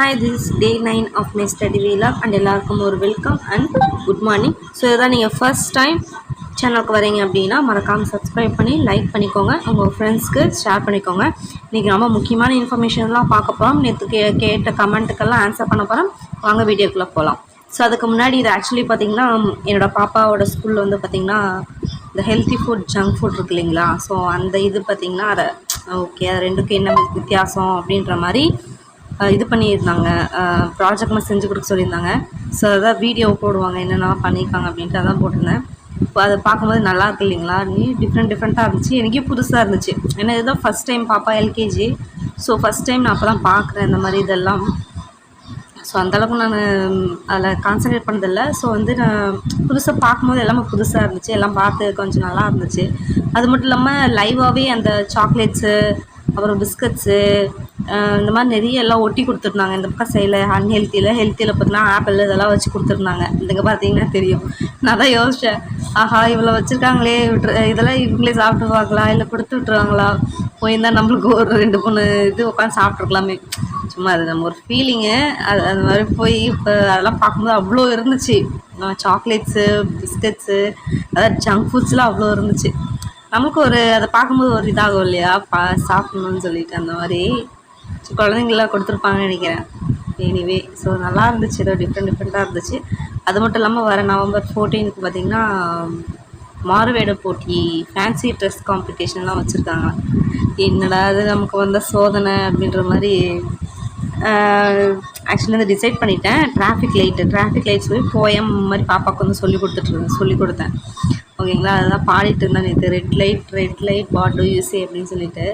Hi, this is day 9 of my study vlog and எல்லாருக்கும் ஒரு welcome and good morning. So இதான் நீங்கள் first time சேனலுக்கு வரீங்க அப்படின்னா மறக்காமல் சப்ஸ்கிரைப் பண்ணி லைக் பண்ணிக்கோங்க, உங்கள் ஃப்ரெண்ட்ஸ்க்கு ஷேர் பண்ணிக்கோங்க. இன்றைக்கி ரொம்ப முக்கியமான இன்ஃபர்மேஷன்லாம் பார்க்க போகிறோம். நேற்று கேட்ட கமெண்ட்டுக்கெல்லாம் ஆன்சர் பண்ண போகிறோம். வாங்க வீடியோக்குள்ளே போகலாம். ஸோ அதுக்கு முன்னாடி இது ஆக்சுவலி பார்த்திங்கன்னா என்னோடய பாப்பாவோட ஸ்கூலில் வந்து பார்த்திங்கன்னா இந்த ஹெல்த்தி ஃபுட் ஜங்க் ஃபுட் இருக்கு இல்லைங்களா, ஸோ அந்த இது பார்த்திங்கன்னா அதை ஓகே அது ரெண்டுக்கும் என்ன வித்தியாசம் அப்படின்ற மாதிரி இது பண்ணியிருந்தாங்க, ப்ராஜெக்ட்லாம் செஞ்சு கொடுக்க சொல்லியிருந்தாங்க. ஸோ அதான் வீடியோ போடுவாங்க என்னென்ன பண்ணியிருக்காங்க அப்படின்ட்டு அதான் போட்டிருந்தேன். இப்போ அதை பார்க்கும்போது நல்லா இருக்கு இல்லைங்களா, டிஃப்ரெண்ட்டாக இருந்துச்சு. எனக்கே புதுசாக இருந்துச்சு. ஏன்னா இதுதான் ஃபஸ்ட் டைம் பாப்பா எல்கேஜி. ஸோ ஃபஸ்ட் டைம் நான் அப்போ தான் பார்க்குறேன் இந்த மாதிரி இதெல்லாம். ஸோ அந்தளவுக்கு நான் அதில் கான்சன்ட்ரேட் பண்ணதில்லை. ஸோ வந்து நான் புதுசாக பார்க்கும்போது எல்லாமே புதுசாக இருந்துச்சு, எல்லாம் பார்த்து கொஞ்சம் நல்லா இருந்துச்சு. அது மட்டும் இல்லாமல் லைவாகவே அந்த சாக்லேட்ஸு அப்புறம் பிஸ்கட்ஸு இந்த மாதிரி நிறைய எல்லாம் ஒட்டி கொடுத்துருந்தாங்க. இந்த பக்கம் சைடில் ஹெல்த்தியில் பார்த்தீங்கன்னா ஆப்பிள் இதெல்லாம் வச்சு கொடுத்துருந்தாங்க. இங்கே பார்த்தீங்கன்னா தெரியும். நான் தான் யோசித்தேன், ஆஹா இவ்வளோ வச்சுருக்காங்களே, இதெல்லாம் இவங்களே சாப்பிட்டுருவாங்களா இல்லை கொடுத்து விட்டுருவாங்களா, போயிருந்தால் நம்மளுக்கு ஒரு 2-3 இது உட்காந்து சாப்பிட்ருக்கலாமே. சும்மா அது நம்ம ஒரு ஃபீலிங்கு. அது மாதிரி போய் இப்போ அதெல்லாம் பார்க்கும்போது அவ்வளோ இருந்துச்சு. சாக்லேட்ஸு பிஸ்கட்ஸு அதாவது ஜங்க் ஃபுட்ஸ்லாம் அவ்வளோ இருந்துச்சு. நமக்கு ஒரு அதை பார்க்கும்போது ஒரு இதாகும் இல்லையா, சாப்பிட்ணுன்னு சொல்லிட்டு அந்த மாதிரி குழந்தைங்களாம் கொடுத்துருப்பாங்கன்னு நினைக்கிறேன். எனிவே ஸோ நல்லா இருந்துச்சு, ஏதோ டிஃப்ரெண்ட்டாக இருந்துச்சு. அது மட்டும் இல்லாமல் வர நவம்பர் 14க்கு பார்த்திங்கன்னா மாறுவேட போட்டி ஃபேன்சி ட்ரெஸ் காம்படிஷன்லாம் வச்சுருக்காங்க. என்னடா அது நமக்கு வந்த சோதனை அப்படின்ற மாதிரி. ஆக்சுவலி வந்து டிசைட் பண்ணிட்டேன். டிராஃபிக் லைட்ஸ் போய் போயம் மாதிரி பாப்பாவுக்கு வந்து சொல்லி கொடுத்தேன். ஓகேங்களா, அதெல்லாம் பாடிட்டு இருந்தேன் நேற்று. Red light what to you say அப்படின்னு சொல்லிட்டு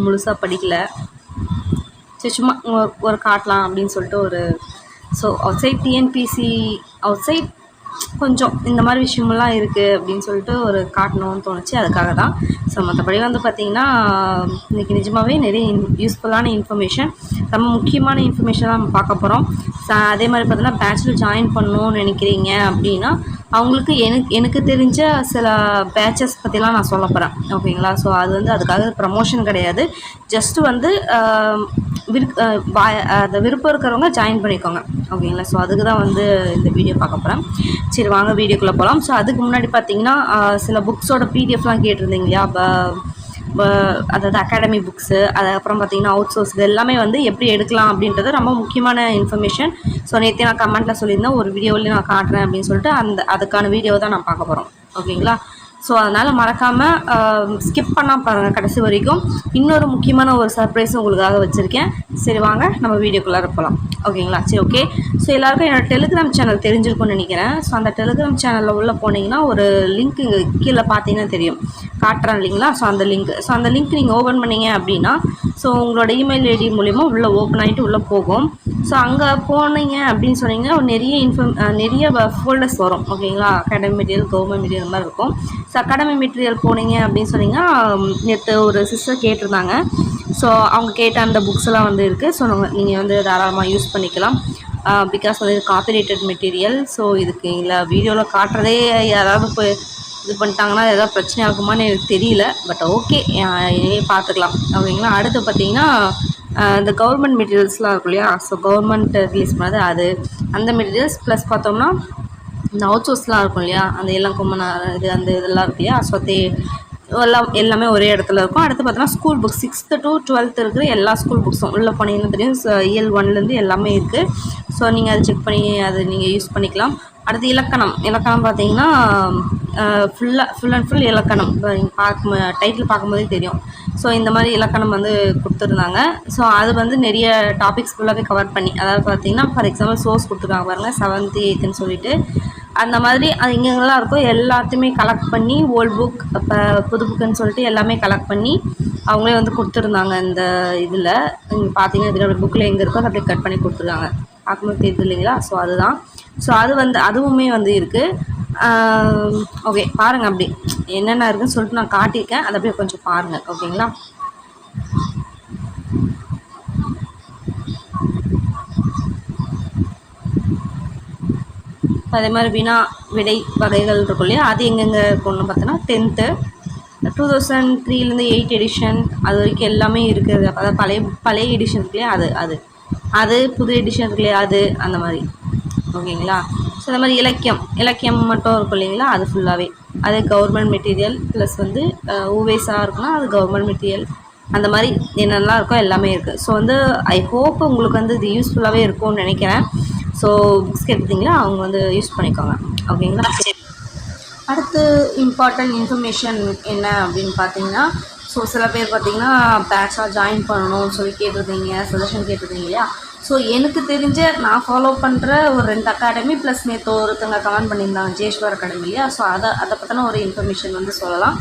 முழுசாக படிக்கலை. சரி சும்மா ஒரு காட்டலாம் அப்படின்னு சொல்லிட்டு ஒரு so outside TNPSC outside கொஞ்சம் இந்த மாதிரி விஷயமெல்லாம் இருக்குது அப்படின்னு சொல்லிட்டு ஒரு காட்டணும்னு தோணுச்சு, அதுக்காக தான். ஸோ மற்றபடி வந்து பார்த்திங்கன்னா இன்றைக்கி நிஜமாகவே நிறைய யூஸ்ஃபுல்லான இன்ஃபர்மேஷன், ரொம்ப முக்கியமான இன்ஃபர்மேஷன் தான் நம்ம பார்க்க போகிறோம். அதே மாதிரி பார்த்தீங்கன்னா பேச்சுலர் ஜாயின் பண்ணணும்னு நினைக்கிறீங்க அப்படின்னா அவங்களுக்கு எனக்கு தெரிஞ்ச சில பேச்சஸ் பற்றிலாம் நான் சொல்ல போகிறேன். ஓகேங்களா, ஸோ அது வந்து அதுக்காக ப்ரமோஷன் கிடையாது, ஜஸ்ட்டு வந்து அந்த விருப்பம் இருக்கிறவங்க ஜாயின் பண்ணிக்கோங்க. ஓகேங்களா, ஸோ அதுக்கு தான் வந்து இந்த வீடியோ பார்க்க போகிறேன். சரி வாங்க வீடியோக்குள்ளே போகலாம். ஸோ அதுக்கு முன்னாடி பார்த்திங்கன்னா சில புக்ஸோட பிடிஎஃப்லாம் கேட்டிருந்தீங்க இல்லையா, அதாவது அகாடமி புக்ஸு, அதுக்கப்புறம் பார்த்திங்கன்னா அவுட் சோர்ஸ், இது எல்லாமே வந்து எப்படி எடுக்கலாம் அப்படின்றது ரொம்ப முக்கியமான இன்ஃபர்மேஷன். ஸோ நேற்று நான் கமெண்ட்டில் சொல்லியிருந்தேன், ஒரு வீடியோவிலையும் நான் காட்டுறேன் அப்படின்னு சொல்லிட்டு அதுக்கான வீடியோ தான் நான் பார்க்க போகிறோம். ஓகேங்களா, ஸோ அதனால் மறக்காமல் ஸ்கிப் பண்ணால் பாருங்கள் கடைசி வரைக்கும். இன்னொரு முக்கியமான ஒரு சர்ப்ரைஸும் உங்களுக்காக வச்சுருக்கேன். சரி வாங்க நம்ம வீடியோக்குள்ளார போகலாம். ஓகேங்களா, சரி ஓகே. ஸோ எல்லாருக்கும் என்னோடய டெலிகிராம் சேனல் தெரிஞ்சிருக்கும்னு நினைக்கிறேன். ஸோ அந்த டெலிகிராம் சேனலில் உள்ளே போனீங்கன்னா ஒரு லிங்க் இங்கே கீழே பார்த்தீங்கன்னா தெரியும், காட்டுறேன் இல்லைங்களா. ஸோ அந்த லிங்க் நீங்கள் ஓப்பன் பண்ணிங்க அப்படின்னா ஸோ உங்களோட இமெயில் ஐடி மூலிமா உள்ளே ஓப்பன் ஆகிட்டு உள்ளே போகும். ஸோ அங்கே போனீங்க அப்படின்னு சொன்னீங்கன்னா நிறைய ஃபோல்டர்ஸ் வரும். ஓகேங்களா, அகாடமி மெட்டீரியல், கவர்மெண்ட் மெட்டீரியல் இந்த மாதிரி இருக்கும். ஸோ அகாடமி மெட்டீரியல் போனீங்க அப்படின்னு சொன்னீங்கன்னா நேற்று ஒரு சிஸ்டர் கேட்டிருந்தாங்க. ஸோ அவங்க கேட்ட அந்த புக்ஸ் எல்லாம் வந்து இருக்குது. ஸோ நீங்கள் வந்து தாராளமாக யூஸ் பண்ணிக்கலாம். பிகாஸ் வந்து காப்பிரைட்டட் மெட்டீரியல். ஸோ இதுக்கு இல்லை வீடியோவில் காட்டுறதே யாராவது போய் இது பண்ணிட்டாங்கன்னா ஏதாவது பிரச்சனை ஆகுமான்னு எனக்கு தெரியல. பட் ஓகே, பார்த்துக்கலாம். ஓகேங்களா, அடுத்து பார்த்தீங்கன்னா இந்த கவர்மெண்ட் மெட்டீரியல்ஸ்லாம் இருக்கும் இல்லையா, ஸோ கவர்மெண்ட் ரிலீஸ் பண்ணது அது அந்த மெட்டீரியல்ஸ் ப்ளஸ் பார்த்தோம்னா இந்த அவுட் சோர்ஸ்லாம் இருக்கும் இல்லையா, அந்த எல்லாம் அந்த இதெல்லாம் இருக்கு இல்லையா, ஸோ எல்லாமே ஒரே இடத்துல இருக்கும். அடுத்து பார்த்தோன்னா school books 6th to 12th இருக்கிற எல்லா ஸ்கூல் புக்ஸும் உள்ளே போனீங்கன்னா தெரியும். இயல் 1லேருந்து எல்லாமே இருக்குது. ஸோ நீங்கள் அதை செக் பண்ணி அதை நீங்கள் யூஸ் பண்ணிக்கலாம். அடுத்து இலக்கணம் பார்த்தீங்கன்னா ஃபுல் அண்ட் ஃபுல் இலக்கணம். நீங்கள் டைட்டில் பார்க்கும்போதே தெரியும். ஸோ இந்த மாதிரி இலக்கணம் வந்து கொடுத்துருந்தாங்க. ஸோ அது வந்து நிறைய டாபிக்ஸ் ஃபுல்லாகவே கவர் பண்ணி, அதாவது பார்த்தீங்கன்னா ஃபார் எக்ஸாம்பிள் சோர்ஸ் கொடுத்துருக்காங்க பாருங்கள், 7th 8th சொல்லிட்டு அந்த மாதிரி அது எங்கெங்கெல்லாம் இருக்கோ எல்லாத்தையுமே கலெக்ட் பண்ணி ஓல்ட் புக் இப்போ புது புக்குன்னு சொல்லிட்டு எல்லாமே கலெக்ட் பண்ணி அவங்களே வந்து கொடுத்துருந்தாங்க. இந்த இதில் நீங்கள் பார்த்தீங்கன்னா இதில் புக்கில் எங்கே இருக்கோ அதை அப்படியே கட் பண்ணி கொடுத்துருக்காங்க, பார்க்கும்போது தெரியுது இல்லைங்களா. ஸோ அதுதான். ஸோ அது வந்து அதுவுமே வந்து இருக்குது. ஓகே பாருங்கள், அப்படி என்னென்ன இருக்குதுன்னு சொல்லிட்டு நான் காட்டியிருக்கேன், அதை அப்படியே கொஞ்சம் பாருங்கள். ஓகேங்களா, அதே மாதிரி விடை வகைகள் இருக்கும் இல்லையா, அது எங்கெங்கே இருக்குன்னு பார்த்தோன்னா 10th 2003லேருந்து 8 எடிஷன் அது வரைக்கும் எல்லாமே இருக்குது. அதாவது பழைய எடிஷன் இருக்கு இல்லையா, அது அது புது எடிஷன் இருக்கு இல்லையா, அது அந்த மாதிரி. ஓகேங்களா. ஸோ இந்த மாதிரி இலக்கியம் மட்டும் இருக்கும் இல்லைங்களா, அது ஃபுல்லாகவே அது கவர்மெண்ட் மெட்டீரியல் ப்ளஸ் வந்து ஊவேஸாக இருக்குன்னா அது கவர்மெண்ட் மெட்டீரியல். அந்த மாதிரி என்னென்னலாம் இருக்கோ எல்லாமே இருக்குது. ஸோ வந்து ஐ ஹோப் உங்களுக்கு வந்து இது யூஸ்ஃபுல்லாகவே இருக்கும்னு நினைக்கிறேன். ஸோ புக்ஸ் கேட்டீங்களா, அவங்க வந்து யூஸ் பண்ணிக்கோங்க. ஓகேங்களா. அடுத்து இம்பார்ட்டன்ட் இன்ஃபர்மேஷன் என்ன அப்படின்னு பார்த்தீங்கன்னா, ஸோ சில பேர் பார்த்தீங்கன்னா பேட்சாக ஜாயின் பண்ணணும்னு சொல்லி கேட்டிருந்தீங்க, சஜஷன் கேட்டிருந்தீங்க இல்லையா. ஸோ எனக்கு தெரிஞ்ச நான் ஃபாலோ பண்ணுற ஒரு 2 அகாடமி ப்ளஸ் நேற்று ஒருத்தங்க கமெண்ட் பண்ணியிருந்தாங்க ஜேஷ்வர் அகாடமி இல்லையா. ஸோ அதை பற்றின ஒரு இன்ஃபர்மேஷன் வந்து சொல்லலாம்.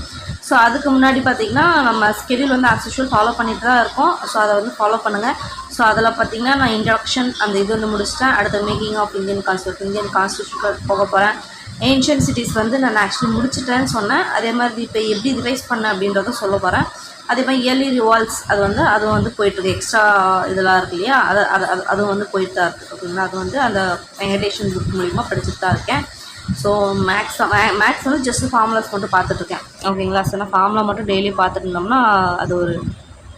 ஸோ அதுக்கு முன்னாடி பார்த்திங்கன்னா நம்ம ஸ்கெடியூல் வந்து ஆஸ் யூஷுவல் ஃபாலோ பண்ணிட்டு தான் இருக்கோம். ஸோ அதை வந்து ஃபாலோ பண்ணுங்கள். ஸோ அதில் பார்த்திங்கன்னா நான் இன்ட்ரடக்ஷன் அந்த இது வந்து முடிச்சிட்டேன். அடுத்த மேக்கிங் ஆஃப் இந்தியன் கான்ஸ்டியூஷன் போக போகிறேன். ஏன்ஷியன்ட் சிட்டிஸ் வந்து நான் ஆக்சுவலி முடிச்சிட்டேன்னு சொன்னேன். அதே மாதிரி இப்போ எப்படி ரிவைஸ் பண்ணேன் அப்படின்றத சொல்ல போகிறேன். அதே மாதிரி இயர்லி ரிவால்வ்ஸ் அதுவும் வந்து போயிட்டுருக்கு. எக்ஸ்ட்ரா இதெல்லாம் இருக்கு இல்லையா, அதுவும் வந்து போயிட்டு தான் இருக்குது. ஓகேங்களா. அது வந்து அந்த வெங்கடேஷன் புக் மூலிமா படிச்சுட்டு தான் இருக்கேன். ஸோ மேக்ஸ் வந்து ஜஸ்ட் ஃபார்முலாஸ் மட்டும் பார்த்துட்ருக்கேன். ஓகேங்களா. ஸோ நான் ஃபார்முலா மட்டும் டெய்லி பார்த்துட்டு இருந்தோம்னா அது ஒரு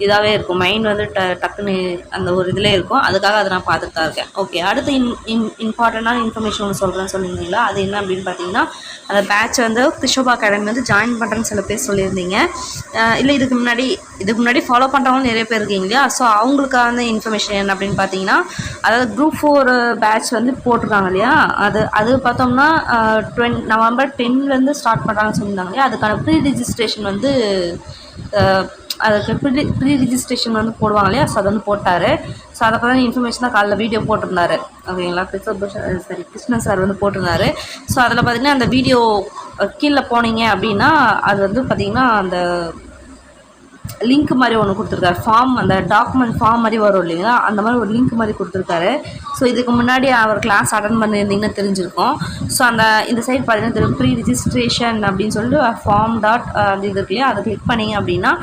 இதாகவே இருக்கும். மைண்ட் வந்து டக்குன்னு அந்த ஒரு இதில் இருக்கும். அதுக்காக அதை நான் பார்த்துட்டு தான் இருக்கேன். ஓகே. அடுத்து இம்பார்ட்டண்ட்டான இன்ஃபர்மேஷன் ஒன்று சொல்கிறேன்னு சொல்லியிருந்தீங்களா, அது என்ன அப்படின்னு பார்த்தீங்கன்னா, அந்த பேட்ச் வந்து கிருஷோபா அகாடமி வந்து ஜாயின் பண்ணுறேன்னு சில பேர் சொல்லியிருந்தீங்க. இல்லை இதுக்கு முன்னாடி ஃபாலோ பண்ணுறவங்க நிறைய பேர் இருக்கீங்க இல்லையா. ஸோ அவங்களுக்கான இன்ஃபர்மேஷன் என்ன அப்படின்னு பார்த்தீங்கன்னா, அதாவது குரூப் 4 பேட்ச் வந்து போட்டிருக்காங்க இல்லையா, அது பார்த்தோம்னா நவம்பர் 10 ஸ்டார்ட் பண்ணுறாங்கன்னு சொல்லியிருந்தாங்க இல்லையா. அதுக்கான ப்ரீ ரிஜிஸ்ட்ரேஷன் வந்து அதுக்கு ப்ரீ ரிஜிஸ்ட்ரேஷன் வந்து போடுவாங்க இல்லையா. ஸோ அதை வந்து போட்டார். ஸோ அதை பற்றி இன்ஃபர்மேஷன் தான் காலைல வீடியோ போட்டிருந்தாரு. ஓகேங்களா. கிருஷ்ணன் சார் வந்து போட்டிருந்தாரு. ஸோ அதில் பார்த்திங்கன்னா அந்த வீடியோ கீழே போனீங்க அப்படின்னா அது வந்து பார்த்திங்கன்னா அந்த லிங்க் மாதிரி ஒன்று கொடுத்துருக்காரு. ஃபார்ம் அந்த டாக்குமெண்ட் ஃபார்ம் மாதிரி வரும் இல்லைங்களா, அந்த மாதிரி ஒரு லிங்க் மாதிரி கொடுத்துருக்காரு. ஸோ இதுக்கு முன்னாடி அவர் கிளாஸ் அட்டன் பண்ணியிருந்தீங்கன்னா தெரிஞ்சிருக்கும். ஸோ இந்த சைட் பார்த்தீங்கன்னா ப்ரீ ரிஜிஸ்ட்ரேஷன் அப்படின்னு சொல்லிட்டு ஃபார்ம் அது இது இருக்கு இல்லையா, அதை கிளிக் பண்ணிங்க அப்படின்னா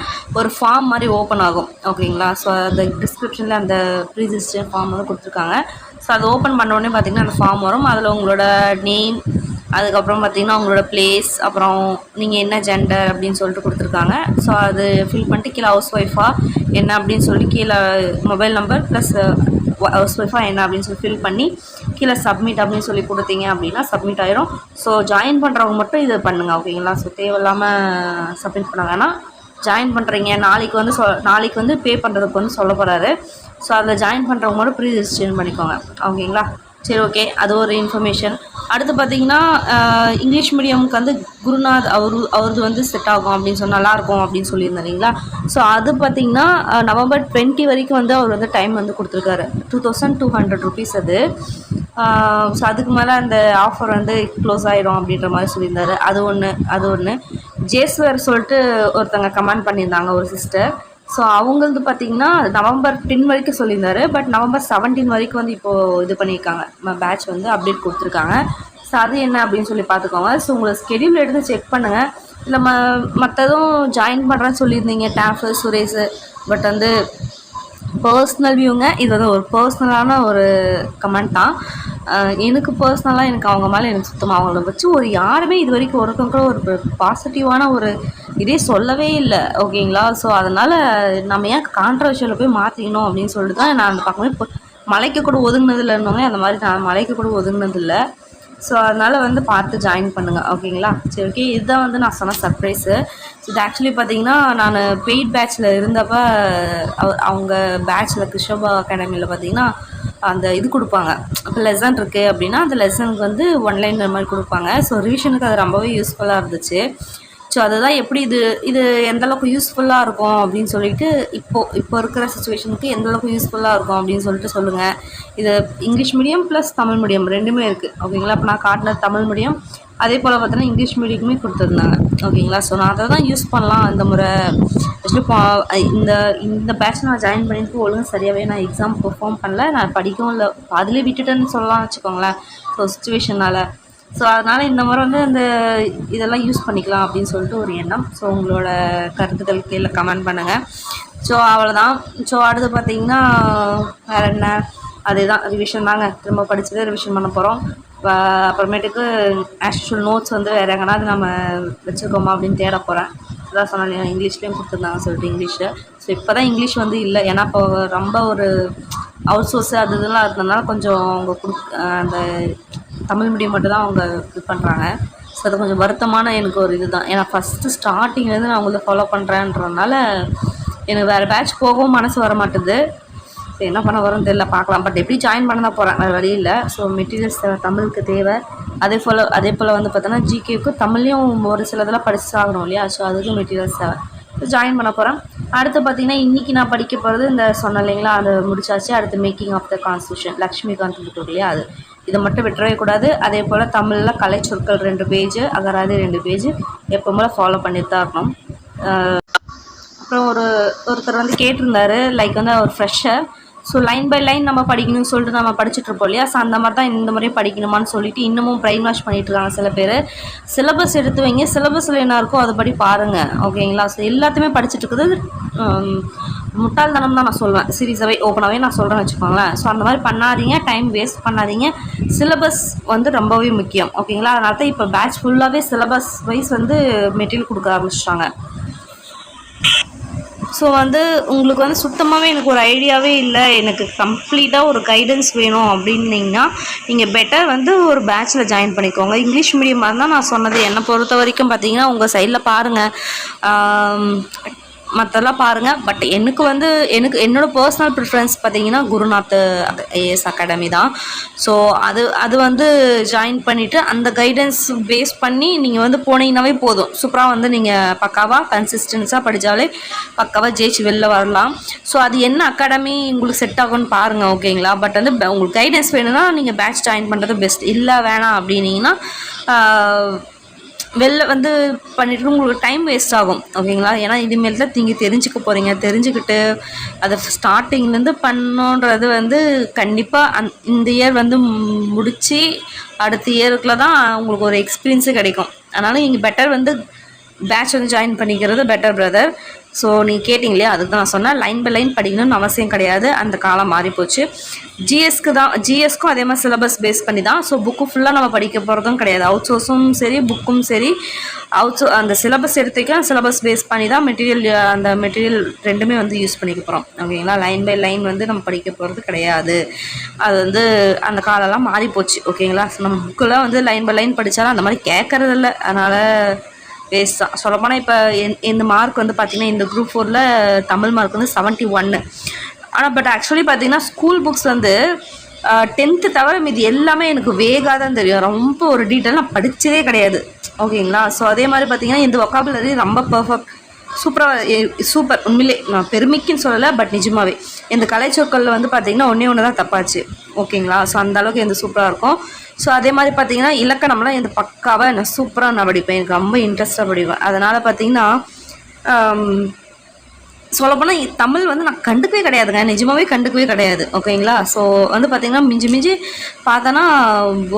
ஒரு ஃபார்ம் மாதிரி ஓப்பன் ஆகும். ஓகேங்களா. ஸோ அந்த டிஸ்கிரிப்ஷனில் அந்த ப்ரீ ரிஜிஸ்ட்ரேஷன் ஃபார்ம் வந்து கொடுத்துருக்காங்க. ஸோ அதை ஓப்பன் பண்ண உடனே பார்த்திங்கன்னா அந்த ஃபார்ம் வரும். அதில் உங்களோட நேம், அதுக்கப்புறம் பார்த்திங்கன்னா உங்களோட பிளேஸ், அப்புறம் நீங்கள் என்ன ஜெண்டர் அப்படின்னு சொல்லிட்டு கொடுத்துருக்காங்க. ஸோ அது ஃபில் பண்ணிட்டு கீழே ஹவுஸ் ஒய்ஃபாக என்ன அப்படின்னு சொல்லி கீழே மொபைல் நம்பர் ப்ளஸ் ஹவுஸ் ஒய்ஃபாக என்ன அப்படின்னு சொல்லி ஃபில் பண்ணி கீழே சப்மிட் அப்படின்னு சொல்லி கொடுத்தீங்க அப்படின்னா சப்மிட் ஆயிரும். ஸோ ஜாயின் பண்ணுறவங்க மட்டும் இது பண்ணுங்கள். ஓகேங்களா. ஸோ தேவையில்லாமல் சப்மிட் பண்ண வேணாம். ஜாயின் பண்ணுறீங்க நாளைக்கு வந்து பே பண்ணுறதுக்கு வந்து சொல்ல போகிறாரு. ஸோ அதில் ஜாயின் பண்ணுறவங்க மட்டும் ப்ரீ ரெஜிஸ்ட்ரேஷன் பண்ணிக்கோங்க. ஓகேங்களா. சரி, ஓகே. அது ஒரு இன்ஃபர்மேஷன். அடுத்து பார்த்திங்கன்னா இங்கிலீஷ் மீடியமுக்கு வந்து குருநாத் அவரது வந்து செட் ஆகும் அப்படின்னு சொல்லி நல்லாயிருக்கும் அப்படின்னு சொல்லியிருந்தீங்களா. ஸோ அது பார்த்திங்கன்னா நவம்பர் 20 வரைக்கும் வந்து அவர் வந்து டைம் வந்து கொடுத்துருக்காரு. 2200 rupees அது. ஸோ அதுக்கு மேலே அந்த ஆஃபர் வந்து க்ளோஸ் ஆகிடும் அப்படின்ற மாதிரி சொல்லியிருந்தாரு. அது ஒன்று ஜேஸ்வர் சொல்லிட்டு ஒருத்தங்க கமெண்ட் பண்ணியிருந்தாங்க, ஒரு சிஸ்டர். ஸோ அவங்களது பார்த்திங்கன்னா நவம்பர் 10 வரைக்கும் சொல்லியிருந்தாரு. பட் நவம்பர் 17 வரைக்கும் வந்து இப்போது இது பண்ணியிருக்காங்க, பேட்ச் வந்து அப்டேட் கொடுத்துருக்காங்க. ஸோ அது என்ன அப்படின்னு சொல்லி பார்த்துக்கோங்க. ஸோ உங்களை ஸ்கெடியூல் எடுத்து செக் பண்ணுங்கள். இல்லை மற்றதும் ஜாயின் பண்ணுறேன்னு சொல்லியிருந்தீங்க டேஃபு சுரேஷ். பட் வந்து பர்ஸ்னல் வியூங்க, இது வந்து ஒரு பர்சனலான ஒரு கமெண்ட் தான். எனக்கு பர்சனலாக அவங்க மேலே எனக்கு சுத்தமாக அவங்கள வச்சு யாருமே இது வரைக்கும் ஒருத்தவங்க ஒரு பாசிட்டிவான ஒரு இதே சொல்லவே இல்லை. ஓகேங்களா. ஸோ அதனால் நம்ம ஏன் கான்ட்ரவர்ஷியலில் போய் மாற்றிக்கணும் அப்படின்னு சொல்லிட்டு தான் நான் அந்த பக்கமே இப்போ மலைக்கு கூட ஒதுங்கினதில்லை இருந்தவங்க, அந்த மாதிரி நான் மலைக்கு கூட ஒதுங்கினதில்லை. ஸோ அதனால் வந்து பார்த்து ஜாயின் பண்ணுங்கள். ஓகேங்களா. சரி, ஓகே. இதுதான் வந்து நான் சொன்ன சர்ப்ரைஸு. இது ஆக்சுவலி பார்த்திங்கன்னா நான் பெய்ட் பேட்சில் இருந்தப்போ அவங்க பேட்சில் கிருஷோபா அகாடமியில் பார்த்திங்கன்னா அந்த இது கொடுப்பாங்க. இப்போ லெசன் இருக்குது அப்படின்னா அந்த லெசனுக்கு வந்து ஒன்லைன் மாதிரி கொடுப்பாங்க. ஸோ ரிவிஷனுக்கு அது ரொம்பவே யூஸ்ஃபுல்லாக இருந்துச்சு. ஸோ அதுதான் எப்படி இது எந்தளவுக்கு யூஸ்ஃபுல்லாக இருக்கும் அப்படின்னு சொல்லிட்டு இப்போ இருக்கிற சுச்சுவேஷனுக்கு எந்தளவுக்கு யூஸ்ஃபுல்லாக இருக்கும் அப்படின்னு சொல்லிட்டு சொல்லுங்கள். இது English medium plus Tamil medium ரெண்டுமே இருக்குது. ஓகேங்களா. இப்போ நான் காட்டினது தமிழ் மீடியம், அதே போல் பார்த்தீங்கன்னா இங்கிலீஷ் மீடியமுமே கொடுத்துருந்தாங்க. ஓகேங்களா. ஸோ நான் அதை தான் யூஸ் பண்ணலாம் இந்த முறை. ஆக்சுவலி இந்த பேட்ச் நான் ஜாயின் பண்ணிட்டு ஒழுங்கு சரியாகவே நான் எக்ஸாம் பெர்ஃபார்ம் பண்ணல, நான் படிக்கவும் இல்லை, அதிலே விட்டுட்டேன்னு சொல்லலாம் வச்சுக்கோங்களேன். ஸோ சுச்சுவேஷனால். ஸோ அதனால் இந்த முறை வந்து இதெல்லாம் யூஸ் பண்ணிக்கலாம் அப்படின்னு சொல்லிட்டு ஒரு எண்ணம். ஸோ உங்களோட கருத்துக்கள் கீழே கமெண்ட் பண்ணுங்கள். ஸோ அவ்வளோதான். ஸோ அடுத்து பார்த்திங்கன்னா வேறு என்ன, அதே தான் ரிவிஷன் தாங்க. திரும்ப படிச்சுட்டு ரிவிஷன் பண்ண போகிறோம். அப்புறமேட்டுக்கு ஆக்சுவல் நோட்ஸ் வந்து வேறு எங்கன்னா அது நம்ம வச்சுருக்கோமா அப்படின்னு தேட போகிறேன். அதான் சொன்னேன் இங்கிலீஷ்லேயும் கொடுத்துருந்தாங்க சொல்லிட்டு இங்கிலீஷு. ஸோ இப்போ தான் இங்கிலீஷ் வந்து இல்லை, ஏன்னா இப்போ ரொம்ப ஒரு அவுட் சோர்ஸு அது இதெல்லாம் இருந்ததுனால கொஞ்சம் அவங்க அந்த தமிழ் மீடியம் மட்டும் தான் அவங்க இது பண்ணுறாங்க. ஸோ அது கொஞ்சம் வருத்தமான எனக்கு ஒரு இது தான். ஏன்னா ஃபஸ்ட்டு ஸ்டார்டிங்லேருந்து நான் அவங்கள ஃபாலோ பண்ணுறேன்றதுனால எனக்கு வேறு பேட்ச் போகவும் மனசு வர மாட்டுது. ஸோ என்ன பண்ண வரும்னு தெரியல, பார்க்கலாம். பட் எப்படி ஜாயின் பண்ண தான் போகிறேன், வேறு வழி இல்லை. ஸோ மெட்டீரியல்ஸ் தமிழுக்கு தேவை. அதே போல் வந்து பார்த்தோன்னா ஜிகேவுக்கு தமிழ்லையும் ஒரு சிலதெல்லாம் படிச்சு ஆகணும் இல்லையா? ஸோ அதுக்கும் மெட்டீரியல்ஸ் தேவை. ஸோ ஜாயின் பண்ண போகிறேன். அடுத்து பார்த்திங்கன்னா இன்றைக்கி நான் படிக்க போகிறது இந்த சொன்னேன் இல்லைங்களா, அது முடிச்சாச்சு. அடுத்து making of the constitution Laxmikanth book இல்லையா, அது இதை மட்டும் விட்டுறவே கூடாது. அதே போல் தமிழில் கலை சொற்கள் 2 பேஜ், அகராதி 2 பேஜ் எப்போ போல் ஃபாலோ பண்ணிட்டு தான் இருக்கணும். அப்புறம் ஒருத்தர் வந்து கேட்டிருந்தாரு, லைக் வந்து அவர் fresher. So line by line நம்ம படிக்கணும்னு சொல்லிட்டு நம்ம படிச்சுட்ருப்போம் இல்லையா? ஸோ அந்த மாதிரி தான் இந்த முறையும் படிக்கணுமான்னு சொல்லிட்டு இன்னமும் பிரைன் வாஷ் பண்ணிகிட்ருக்காங்க சில பேர். சிலபஸ் எடுத்து வைங்க, சிலபஸில் என்ன இருக்கோ அதை படி பாருங்கள், ஓகேங்களா? ஸோ எல்லாத்தையுமே படிச்சுட்ருக்குது முட்டாள்தனம் தான் நான் சொல்லுவேன். சீரியஸாகவே ஓப்பனாகவே நான் சொல்கிறேன்னு வச்சுக்கோங்களேன். ஸோ அந்த மாதிரி பண்ணாதீங்க, டைம் வேஸ்ட் பண்ணாதீங்க. சிலபஸ் வந்து ரொம்பவே முக்கியம், ஓகேங்களா? அதனால தான் இப்போ பேட்ச் ஃபுல்லாகவே சிலபஸ் வைஸ் வந்து மெட்டீரியல் கொடுக்க ஆரம்பிச்சிட்டாங்க. ஸோ வந்து உங்களுக்கு வந்து சுத்தமாகவே எனக்கு ஒரு ஐடியாவே இல்லை, எனக்கு கம்ப்ளீட்டாக ஒரு கைடன்ஸ் வேணும் அப்படின்னிங்கன்னா நீங்கள் பெட்டர் வந்து ஒரு பேட்சில் ஜாயின் பண்ணிக்கோங்க. இங்கிலீஷ் மீடியமாக இருந்தால் நான் சொன்னது என்னை பொறுத்த வரைக்கும் பார்த்தீங்கன்னா உங்கள் சைடில் பாருங்கள், மற்றெல்லாம் பாருங்கள். பட் எனக்கு வந்து என்னோடய பர்சனல் ப்ரிஃபரன்ஸ் பார்த்தீங்கன்னா குருநாத் ஐஏஎஸ் அகாடமி தான். ஸோ அது வந்து ஜாயின் பண்ணிவிட்டு அந்த கைடன்ஸ் பேஸ் பண்ணி நீங்கள் வந்து போனீங்கன்னாவே போதும். சூப்பராக வந்து நீங்கள் பக்காவாக கன்சிஸ்டன்ஸாக படித்தாலே பக்காவாக ஜெயிச்சு வெளில வரலாம். ஸோ அது என்ன அகாடமி உங்களுக்கு செட் ஆகும்னு பாருங்கள், ஓகேங்களா? பட் வந்து உங்களுக்கு கைடன்ஸ் வேணும்னா நீங்கள் பேட்ச் ஜாயின் பண்ணுறது பெஸ்ட். இல்லை வேணாம் அப்படின்னீங்கன்னா வெளில வந்து பண்ணிட்டு உங்களுக்கு டைம் வேஸ்ட் ஆகும், ஓகேங்களா? ஏன்னா இதுமாரி தான் நீங்கள் தெரிஞ்சுக்க போகிறீங்க. தெரிஞ்சுக்கிட்டு அதை ஸ்டார்டிங்லேருந்து பண்ணோன்றது வந்து கண்டிப்பாக இந்த இயர் வந்து முடித்து அடுத்த இயருக்குள்ள தான் உங்களுக்கு ஒரு எக்ஸ்பீரியன்ஸு கிடைக்கும். அதனால் நீங்கள் பெட்டர் வந்து பேட்ச் வந்து ஜாயின் பண்ணிக்கிறது பெட்டர் பிரதர். ஸோ நீங்கள் கேட்டிங்க இல்லையா, அதுக்கு தான் நான் சொன்னேன். லைன் பை லைன் படிக்கணும்னு அவசியம் கிடையாது, அந்த காலம் மாறிப்போச்சு. ஜிஎஸ்க்கும் அதே மாதிரி சிலபஸ் பேஸ் பண்ணி தான். ஸோ புக்கு ஃபுல்லாக நம்ம படிக்க போகிறதும் கிடையாது. அவுட் சோர்ஸும் சரி புக்கும் சரி அந்த சிலபஸ் எடுத்துக்கலாம். சிலபஸ் பேஸ் பண்ணி தான் அந்த மெட்டீரியல் ரெண்டுமே வந்து யூஸ் பண்ணிக்க போகிறோம், ஓகேங்களா? லைன் பை லைன் வந்து நம்ம படிக்க போகிறது கிடையாது. அது வந்து அந்த காலம்லாம் மாறிப்போச்சு, ஓகேங்களா? நம்ம புக்கெல்லாம் வந்து லைன் பை லைன் படித்தாலும் அந்த மாதிரி கேட்குறதில்ல. அதனால் வேஸ்ட் தான். சொல்லப்போனால் இப்போ இந்த மார்க் வந்து பார்த்திங்கன்னா இந்த குரூப் 4ல் தமிழ் மார்க் வந்து 71. ஆனால் பட் ஆக்சுவலி பார்த்திங்கன்னா ஸ்கூல் புக்ஸ் வந்து 10th தவிர மீது எல்லாமே எனக்கு வேகாக தான் தெரியும். ரொம்ப ஒரு டீட்டெயில் நான் படித்ததே கிடையாது, ஓகேங்களா? ஸோ அதே மாதிரி பார்த்திங்கன்னா இந்த வொக்காபுலரி ரொம்ப பர்ஃபெக்ட், சூப்பர். உண்மையிலே நான் பெருமைக்குன்னு சொல்லலை, பட் நிஜமாகவே இந்த கலைச்சொற்களில் வந்து பார்த்திங்கன்னா ஒன்று தான் தப்பாச்சு, ஓகேங்களா? ஸோ அந்தளவுக்கு எந்த சூப்பராக இருக்கும். ஸோ அதே மாதிரி பார்த்திங்கன்னா இலக்கணம்லாம் இந்த பக்காவாக நான் சூப்பராக நான் படிப்பேன், எனக்கு ரொம்ப இன்ட்ரெஸ்ட்டாக படிப்பேன். அதனால் பார்த்திங்கன்னா சொல்லப்போனால் தமிழ் வந்து நான் கண்டுக்கவே கிடையாதுங்க, நிஜமாகவே கண்டுக்கவே கிடையாது, ஓகேங்களா? ஸோ வந்து பார்த்திங்கன்னா மிஞ்சி பார்த்தோன்னா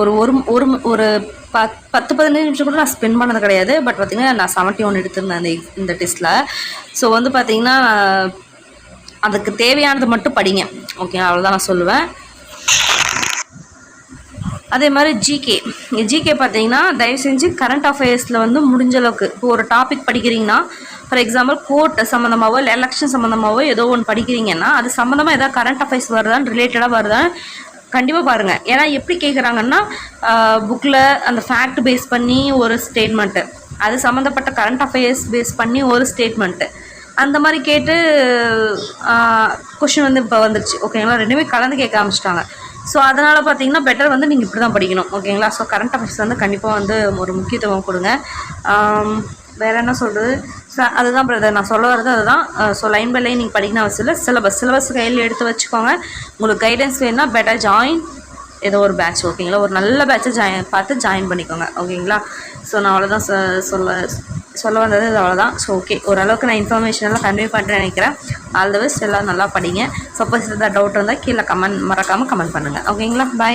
ஒரு 10-15 நிமிஷம் கூட நான் ஸ்பெண்ட் பண்ணது கிடையாது. பட் பார்த்திங்கன்னா நான் 71 எடுத்திருந்தேன் இந்த டெஸ்ட்டில். ஸோ வந்து பார்த்திங்கன்னா அதுக்கு தேவையானது மட்டும் படிங்க, ஓகே? அவ்வளோதான் நான் சொல்லுவேன். அதே மாதிரி ஜிகே பார்த்தீங்கன்னா தயவு செஞ்சு கரண்ட் அஃபேர்ஸில் வந்து முடிஞ்ச அளவுக்கு இப்போ ஒரு டாபிக் படிக்கிறீங்கன்னா, ஃபார் எக்ஸாம்பிள் கோர்ட் சம்மந்தமாகவோ இல்லை எலெக்ஷன் சம்மந்தமாகவோ ஏதோ ஒன்று படிக்கிறீங்கன்னா அது சம்மந்தமாக ஏதாவது கரண்ட் அஃபேர்ஸ் வருதான்னு ரிலேட்டடாக வருதான்னு கண்டிப்பாக பாருங்கள். ஏன்னா எப்படி கேட்குறாங்கன்னா புக்கில் அந்த ஃபேக்ட் பேஸ் பண்ணி ஒரு ஸ்டேட்மெண்ட்டு, அது சம்மந்தப்பட்ட கரண்ட் அஃபேர்ஸ் பேஸ் பண்ணி ஒரு ஸ்டேட்மெண்ட்டு, அந்த மாதிரி கேட்டு கொஷின் வந்து இப்போ வந்துருச்சு, ஓகேங்களா? ரெண்டுமே கலந்து கேட்க ஆரம்பிச்சிட்டாங்க. ஸோ அதனால் பார்த்தீங்கன்னா பெட்டர் வந்து நீங்கள் இப்படி தான் படிக்கணும், ஓகேங்களா? ஸோ கரண்ட் அஃபேர்ஸ் வந்து கண்டிப்பாக வந்து ஒரு முக்கியத்துவம் கொடுங்க. வேறு என்ன சொல்கிறது, அதுதான் பிரதர் நான் சொல்ல வரது அதுதான். ஸோ லைன் பை லைன் நீங்கள் படிக்கணும் அவசியம் இல்லை. சிலபஸ் கையில் எடுத்து வச்சுக்கோங்க. உங்களுக்கு கைடன்ஸ் வேணுன்னா பெட்டர் ஜாயின் ஏதோ ஒரு பேட்ச், ஓகேங்களா? ஒரு நல்ல பேட்சை பார்த்து ஜாயின் பண்ணிக்கோங்க, ஓகேங்களா? ஸோ நான் அவ்வளோதான் சொல்ல வந்தது இது அவ்வளோதான். ஸோ ஓகே, ஓரளவுக்கு நான் இன்ஃபர்மேஷன் எல்லாம் கன்வே பண்ணுறேன்னு நினைக்கிறேன். ஆல் த பெஸ்ட், எல்லாம் நல்லா படிங்க. சப்போஸ் ஏதாவது டவுட் இருந்தால் கீழே மறக்காமல் கமெண்ட் பண்ணுங்கள், ஓகேங்களா? பாய்.